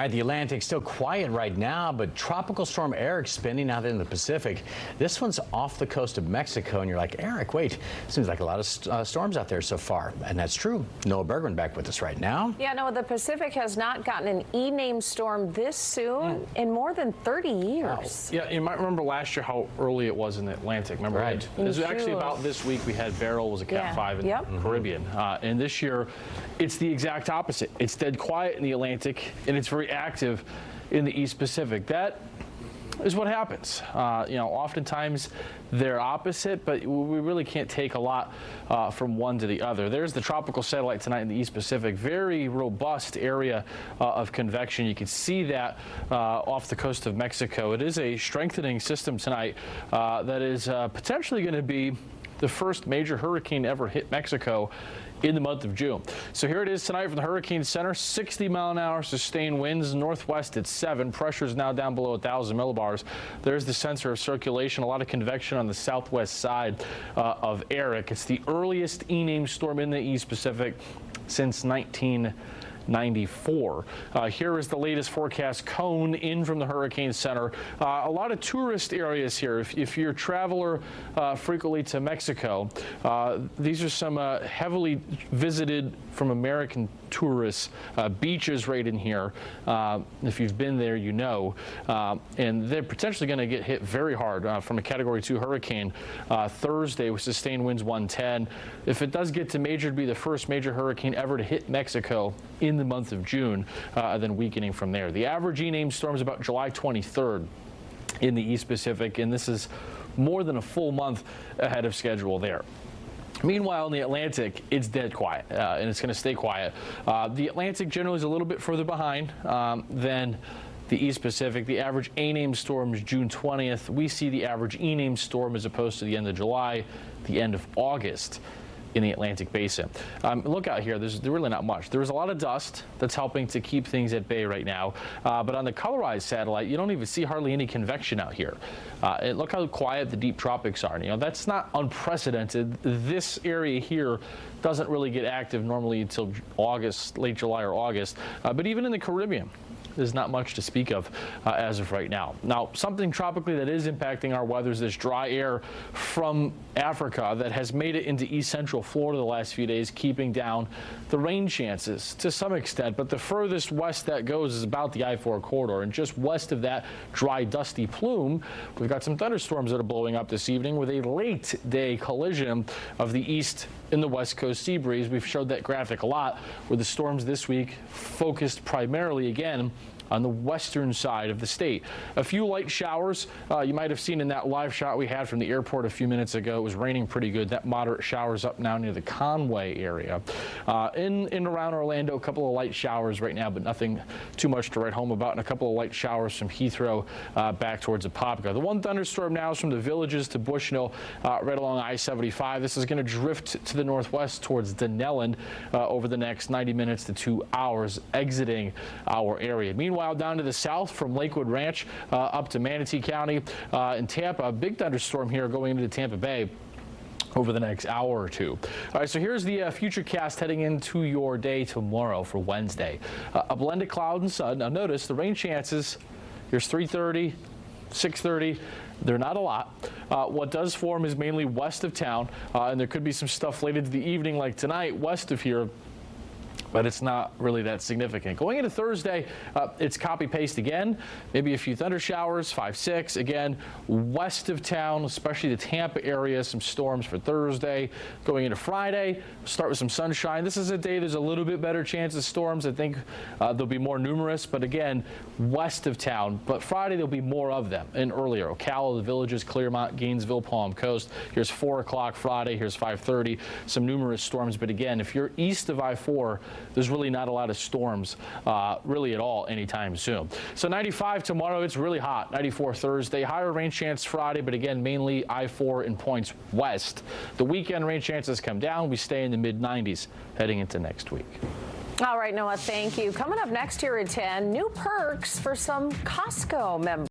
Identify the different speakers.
Speaker 1: All right, the Atlantic still quiet right now, but Tropical Storm Erick spinning out in the Pacific. This one's off the coast of Mexico, and you're like, Eric, wait, seems like a lot of storms out there so far. And that's true. Noah Bergman back with us right now.
Speaker 2: Yeah, Noah, the Pacific has not gotten an E-name storm this soon in more than 30 years.
Speaker 3: Wow. Yeah, you might remember last year how early it was in the Atlantic. Remember,
Speaker 1: right?
Speaker 3: It was actually about this week we had Beryl was a Cat 5 in the Caribbean. And this year, it's the exact opposite. It's dead quiet in the Atlantic, and it's very active in the East Pacific. That is what happens. You know, oftentimes they're opposite, but we really can't take a lot from one to the other. There's the tropical satellite tonight in the East Pacific. Very robust area of convection. You can see that off the coast of Mexico. It is a strengthening system tonight that is potentially going to be the first major hurricane ever hit Mexico in the month of June. So here it is tonight from the Hurricane Center. 60-mile-an-hour sustained winds, northwest at 7. Pressure is now down below 1,000 millibars. There's the sensor of circulation. A lot of convection on the southwest side of Erick. It's the earliest E-name storm in the East Pacific since 1994. Here is the latest forecast cone in from the Hurricane Center. A lot of tourist areas here. If you're a traveler frequently to Mexico, these are some heavily visited from American tourists. Beaches right in here. If you've been there, you know. And they're potentially going to get hit very hard from a Category 2 hurricane Thursday with sustained winds 110. If it does get to major, it'd be the first major hurricane ever to hit Mexico in the month of June, then weakening from there. The average E-name storm is about July 23rd in the East Pacific, and this is more than a full month ahead of schedule there. Meanwhile, in the Atlantic, it's dead quiet, and it's going to stay quiet. The Atlantic generally is a little bit further behind than the East Pacific. The average A-name storm is June 20th. We see the average E-name storm as opposed to the end of July, the end of August in the Atlantic basin. Look out here, there's really not much. There's a lot of dust that's helping to keep things at bay right now, but on the colorized satellite, you don't even see hardly any convection out here. And look how quiet the deep tropics are. You know, that's not unprecedented. This area here doesn't really get active normally until August, late July or August, but even in the Caribbean, there's not much to speak of as of right now. Now, something tropically that is impacting our weather is this dry air from Africa that has made it into east central Florida the last few days, keeping down the rain chances to some extent. But the furthest west that goes is about the I-4 corridor. And just west of that dry, dusty plume, we've got some thunderstorms that are blowing up this evening with a late day collision of the east and the west coast sea breeze. We've showed that graphic a lot, where the storms this week focused primarily again on the western side of the state. A few light showers you might have seen in that live shot we had from the airport a few minutes ago. It was raining pretty good. That moderate showers up now near the Conway area. In and around Orlando, a couple of light showers right now, but nothing too much to write home about, and a couple of light showers from Heathrow back towards Apopka. The one thunderstorm now is from the Villages to Bushnell right along I-75. This is going to drift to the northwest towards Denellen over the next 90 minutes to 2 hours, exiting our area. Meanwhile, down to the south from Lakewood Ranch up to Manatee County in Tampa, a big thunderstorm here going into Tampa Bay over the next hour or two. All right, so here's the future cast heading into your day tomorrow for Wednesday. A blend of cloud and sun. Now notice the rain chances. Here's 3:30, 6:30. They're not a lot. What does form is mainly west of town, and there could be some stuff late into the evening like tonight west of here, but it's not really that significant. Going into Thursday, it's copy-paste again. Maybe a few thunder showers, 5, 6. Again, west of town, especially the Tampa area, some storms for Thursday. Going into Friday, start with some sunshine. This is a day there's a little bit better chance of storms. I think they'll be more numerous, but again, west of town. But Friday, there'll be more of them and earlier. Ocala, the Villages, Clearmont, Gainesville, Palm Coast. Here's 4 o'clock Friday. Here's 5:30. Some numerous storms. But again, if you're east of I-4, there's really not a lot of storms really at all anytime soon. So 95 tomorrow, it's really hot. 94 Thursday, higher rain chance Friday, but again, mainly I-4 and points west. The weekend rain chances come down. We stay in the mid-90s heading into next week.
Speaker 2: All right, Noah, thank you. Coming up next here at 10, new perks for some Costco members.